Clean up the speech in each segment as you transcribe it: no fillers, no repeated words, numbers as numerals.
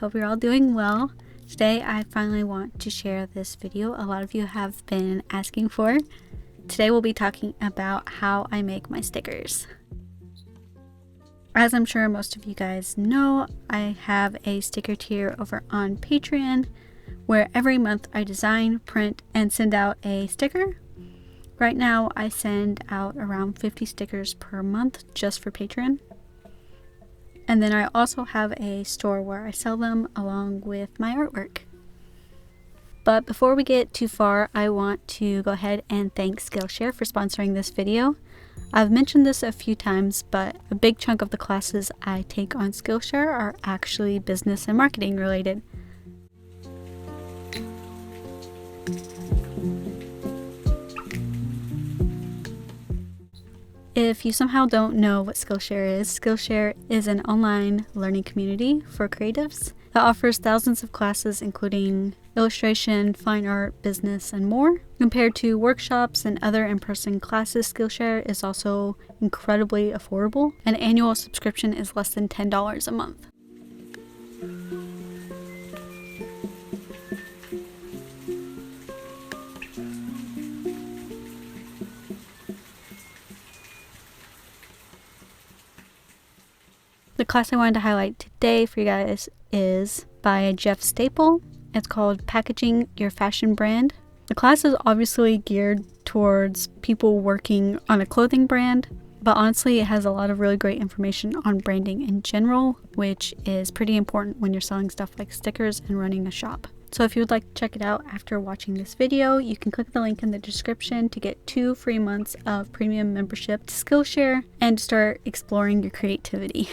hope you're all doing well. Today I finally want to share this video a lot of you have been asking for. Today we'll be talking about how I make my stickers. As I'm sure most of you guys know, I have a sticker tier over on Patreon where every month I design, print, and send out a sticker. Right now I send out around 50 stickers per month just for Patreon. And then I also have a store where I sell them along with my artwork. But before we get too far, I want to go ahead and thank Skillshare for sponsoring this video. I've mentioned this a few times, but a big chunk of the classes I take on Skillshare are actually business and marketing related. If you somehow don't know what Skillshare is an online learning community for creatives that offers thousands of classes including illustration, fine art, business, and more. Compared to workshops and other in-person classes, Skillshare is also incredibly affordable. An annual subscription is less than $10 a month. The class I wanted to highlight today for you guys is by Jeff Staple. It's called Packaging Your Fashion Brand. The class is obviously geared towards people working on a clothing brand, but honestly it has a lot of really great information on branding in general, which is pretty important when you're selling stuff like stickers and running a shop. So if you would like to check it out after watching this video, you can click the link in the description to get 2 free months of premium membership to Skillshare and start exploring your creativity.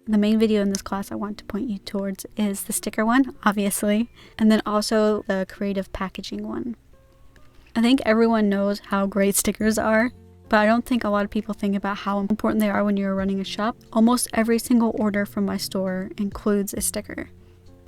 The main video in this class I want to point you towards is the sticker one, obviously, and then also the creative packaging one. I think everyone knows how great stickers are, but I don't think a lot of people think about how important they are when you're running a shop. Almost every single order from my store includes a sticker.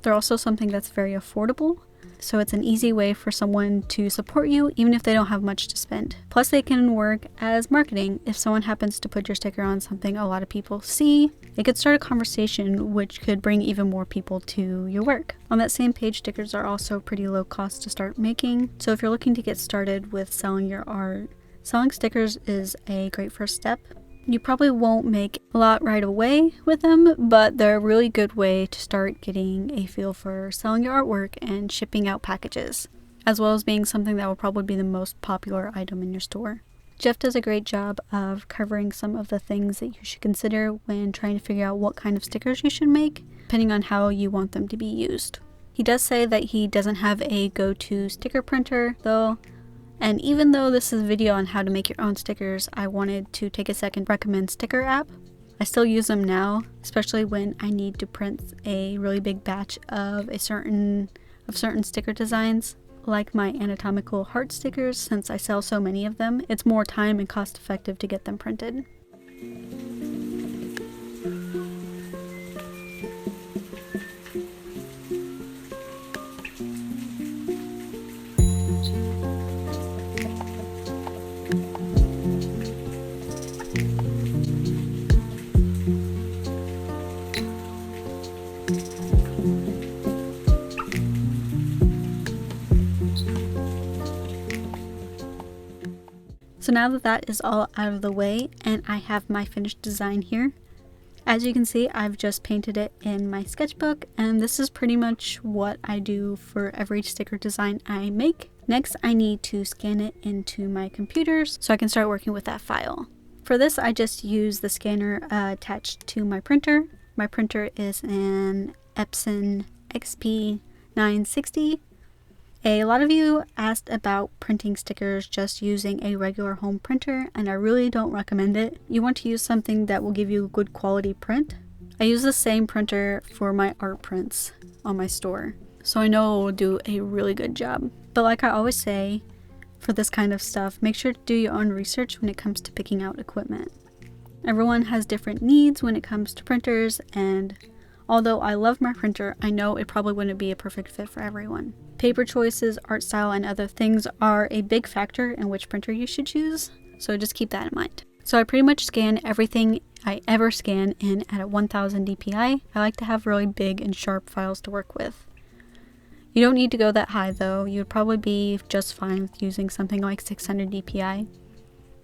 They're also something that's very affordable, so it's an easy way for someone to support you even if they don't have much to spend. Plus they can work as marketing. If someone happens to put your sticker on something a lot of people see, it could start a conversation which could bring even more people to your work. On that same page, stickers are also pretty low cost to start making, so if you're looking to get started with selling your art, selling stickers is a great first step. You probably won't make a lot right away with them, but they're a really good way to start getting a feel for selling your artwork and shipping out packages, as well as being something that will probably be the most popular item in your store. Jeff does a great job of covering some of the things that you should consider when trying to figure out what kind of stickers you should make, depending on how you want them to be used. He does say that he doesn't have a go-to sticker printer, though. And even though this is a video on how to make your own stickers, I wanted to take a second to recommend Sticker app. I still use them now, especially when I need to print a really big batch of certain sticker designs. Like my anatomical heart stickers, since I sell so many of them, it's more time and cost effective to get them printed. So now that that is all out of the way and I have my finished design here, as you can see I've just painted it in my sketchbook, and this is pretty much what I do for every sticker design I make. Next I need to scan it into my computer so I can start working with that file. For this I just use the scanner attached to my printer. My printer is an Epson XP960. A lot of you asked about printing stickers just using a regular home printer, and I really don't recommend it. You want to use something that will give you a good quality print. I use the same printer for my art prints on my store, so I know it will do a really good job. But like I always say, for this kind of stuff, make sure to do your own research when it comes to picking out equipment. Everyone has different needs when it comes to printers, and although I love my printer, I know it probably wouldn't be a perfect fit for everyone. Paper choices, art style, and other things are a big factor in which printer you should choose, so just keep that in mind. So I pretty much scan everything I ever scan in at 1000 dpi. I like to have really big and sharp files to work with. You don't need to go that high though. You would probably be just fine with using something like 600 dpi.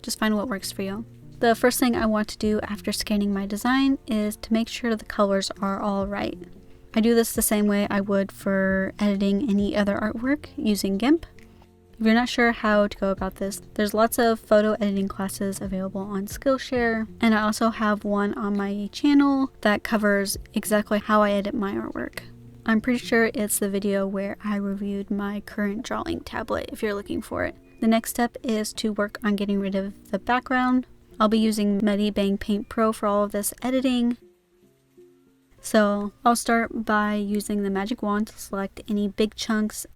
Just find what works for you. The first thing I want to do after scanning my design is to make sure the colors are all right. I do this the same way I would for editing any other artwork using GIMP. If you're not sure how to go about this, there's lots of photo editing classes available on Skillshare, and I also have one on my channel that covers exactly how I edit my artwork. I'm pretty sure it's the video where I reviewed my current drawing tablet if you're looking for it. The next step is to work on getting rid of the background. I'll be using Medibang Paint Pro for all of this editing. So I'll start by using the magic wand to select any big chunks,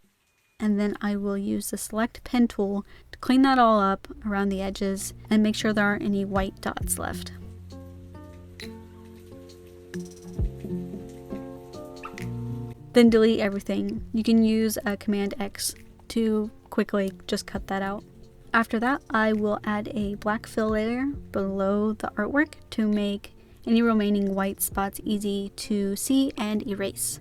and then I will use the select pen tool to clean that all up around the edges and make sure there aren't any white dots left. Then delete everything. You can use a Command X to quickly just cut that out. After that, I will add a black fill layer below the artwork to make any remaining white spots easy to see and erase.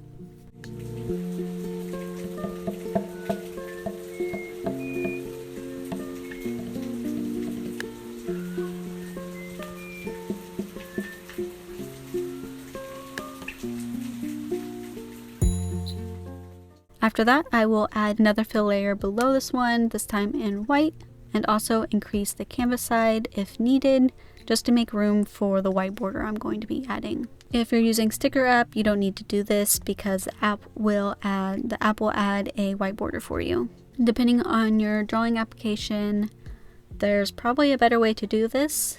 After that, I will add another fill layer below this one, this time in white, and also increase the canvas side if needed, just to make room for the white border I'm going to be adding. If you're using Sticker App, you don't need to do this because the app will add a white border for you. Depending on your drawing application, there's probably a better way to do this,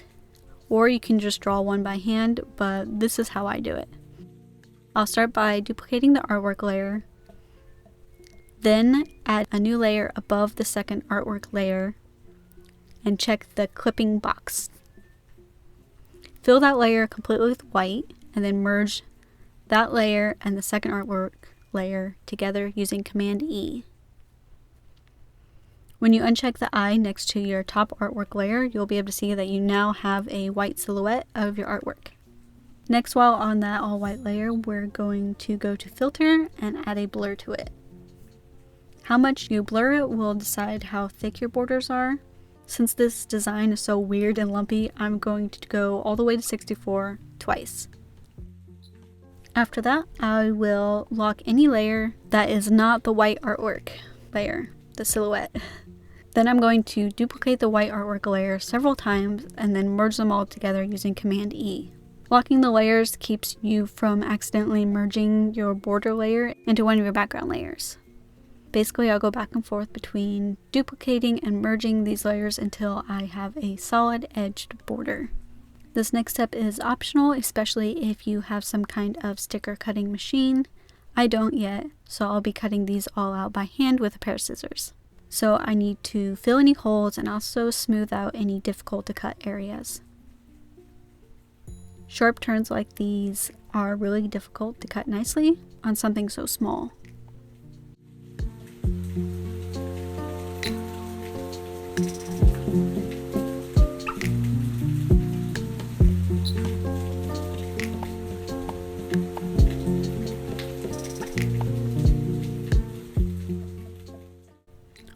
or you can just draw one by hand, but this is how I do it. I'll start by duplicating the artwork layer, then add a new layer above the second artwork layer, and check the clipping box. Fill that layer completely with white, and then merge that layer and the second artwork layer together using Command E. When you uncheck the eye next to your top artwork layer, you'll be able to see that you now have a white silhouette of your artwork. Next, while on that all white layer, we're going to go to Filter and add a blur to it. How much you blur it will decide how thick your borders are. Since this design is so weird and lumpy, I'm going to go all the way to 64 twice. After that, I will lock any layer that is not the white artwork layer, the silhouette. Then I'm going to duplicate the white artwork layer several times and then merge them all together using Command E. Locking the layers keeps you from accidentally merging your border layer into one of your background layers. Basically, I'll go back and forth between duplicating and merging these layers until I have a solid edged border. This next step is optional, especially if you have some kind of sticker cutting machine. I don't yet, so I'll be cutting these all out by hand with a pair of scissors. So I need to fill any holes and also smooth out any difficult to cut areas. Sharp turns like these are really difficult to cut nicely on something so small.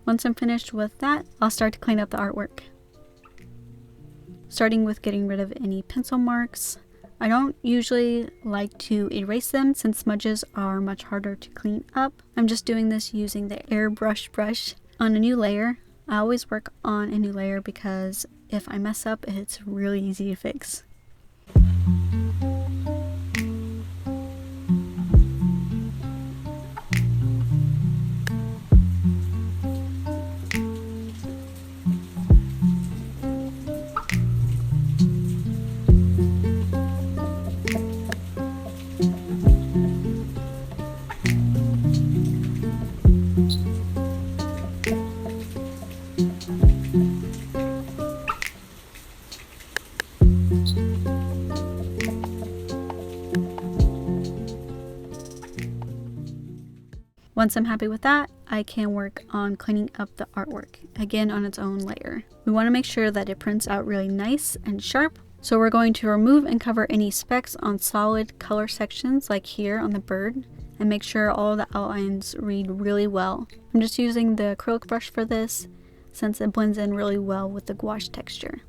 Once I'm finished with that, I'll start to clean up the artwork. Starting with getting rid of any pencil marks. I don't usually like to erase them since smudges are much harder to clean up. I'm just doing this using the airbrush brush on a new layer. I always work on a new layer because if I mess up, it's really easy to fix. Once I'm happy with that, I can work on cleaning up the artwork, again on its own layer. We want to make sure that it prints out really nice and sharp, So we're going to remove and cover any specks on solid color sections like here on the bird, and make sure all the outlines read really well. I'm just using the acrylic brush for this since it blends in really well with the gouache texture.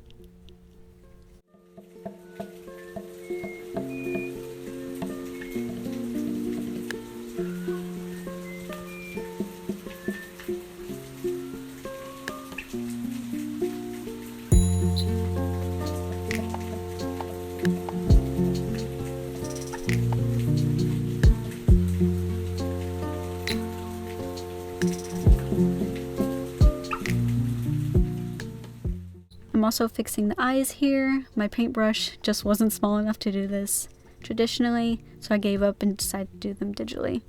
I'm also fixing the eyes here. My paintbrush just wasn't small enough to do this traditionally, so I gave up and decided to do them digitally.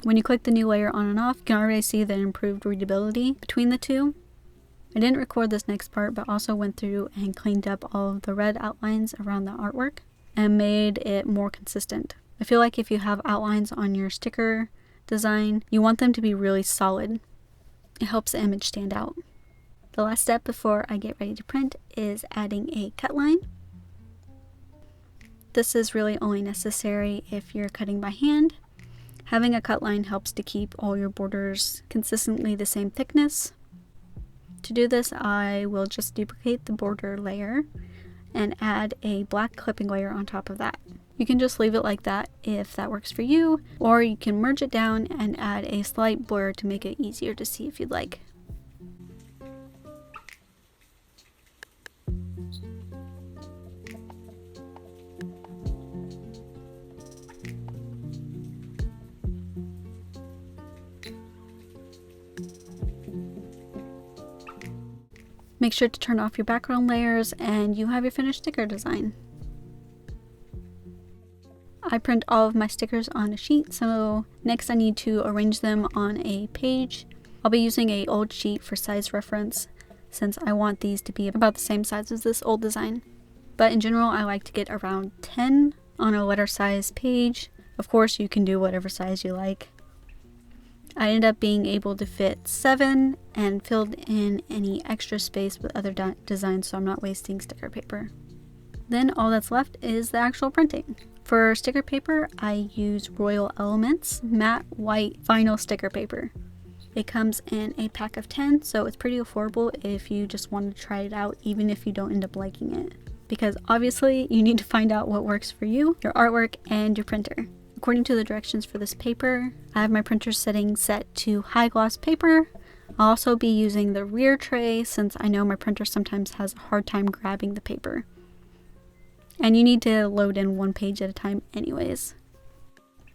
When you click the new layer on and off, you can already see the improved readability between the two. I didn't record this next part, but also went through and cleaned up all of the red outlines around the artwork and made it more consistent. I feel like if you have outlines on your sticker design, you want them to be really solid. It helps the image stand out. The last step before I get ready to print is adding a cut line. This is really only necessary if you're cutting by hand. Having a cut line helps to keep all your borders consistently the same thickness. To do this, I will just duplicate the border layer and add a black clipping layer on top of that. You can just leave it like that if that works for you, or you can merge it down and add a slight blur to make it easier to see if you'd like. Make sure to turn off your background layers and you have your finished sticker design. I print all of my stickers on a sheet, so next I need to arrange them on a page. I'll be using an old sheet for size reference since I want these to be about the same size as this old design. But in general, I like to get around 10 on a letter size page. Of course, you can do whatever size you like. I ended up being able to fit 7 and filled in any extra space with other designs, so I'm not wasting sticker paper. Then all that's left is the actual printing. For sticker paper, I use Royal Elements matte white vinyl sticker paper. It comes in a pack of 10, so it's pretty affordable if you just want to try it out, even if you don't end up liking it. Because obviously you need to find out what works for you, your artwork, and your printer. According to the directions for this paper, I have my printer setting set to high gloss paper. I'll also be using the rear tray since I know my printer sometimes has a hard time grabbing the paper. And you need to load in one page at a time anyways.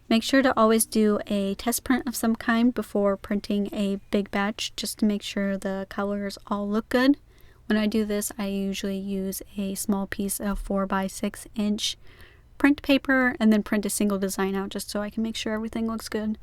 Make sure to always do a test print of some kind before printing a big batch just to make sure the colors all look good. When I do this, I usually use a small piece of 4x6 inch print paper and then print a single design out just so I can make sure everything looks good.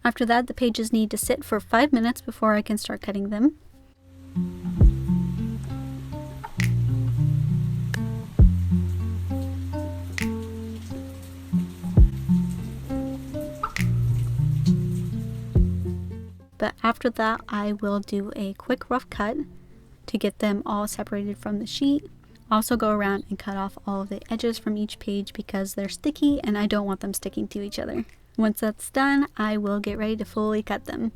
After that, the pages need to sit for 5 minutes before I can start cutting them. But after that, I will do a quick rough cut to get them all separated from the sheet. Also go around and cut off all of the edges from each page because they're sticky and I don't want them sticking to each other. Once that's done, I will get ready to fully cut them.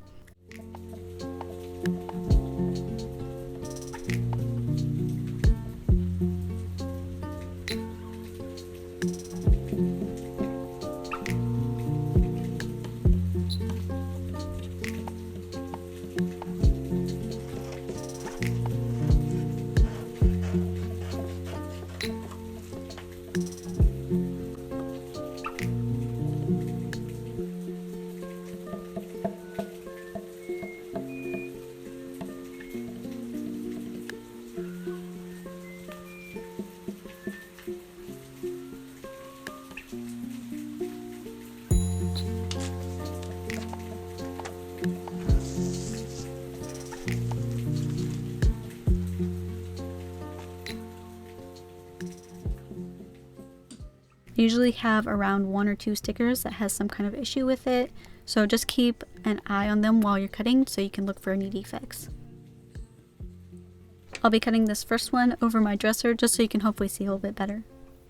I usually have around 1 or 2 stickers that has some kind of issue with it, so just keep an eye on them while you're cutting so you can look for any defects. I'll be cutting this first one over my dresser just so you can hopefully see a little bit better.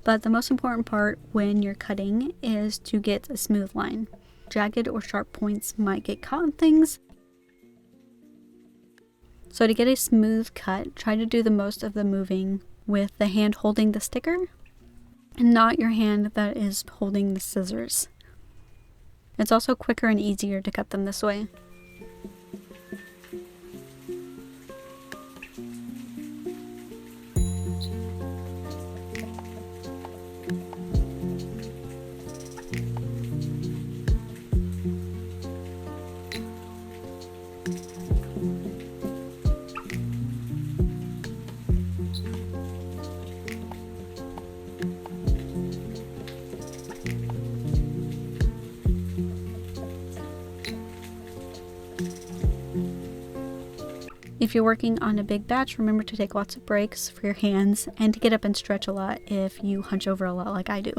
But the most important part when you're cutting is to get a smooth line. Jagged or sharp points might get caught in things. So to get a smooth cut, try to do the most of the moving with the hand holding the sticker and not your hand that is holding the scissors. It's also quicker and easier to cut them this way. If you're working on a big batch, remember to take lots of breaks for your hands and to get up and stretch a lot if you hunch over a lot like I do.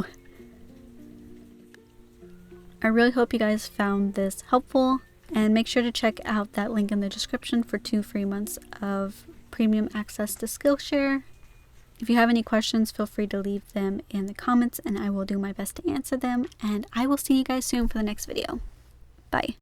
I really hope you guys found this helpful, and make sure to check out that link in the description for 2 free months of premium access to Skillshare. If you have any questions, feel free to leave them in the comments and I will do my best to answer them, and I will see you guys soon for the next video. Bye.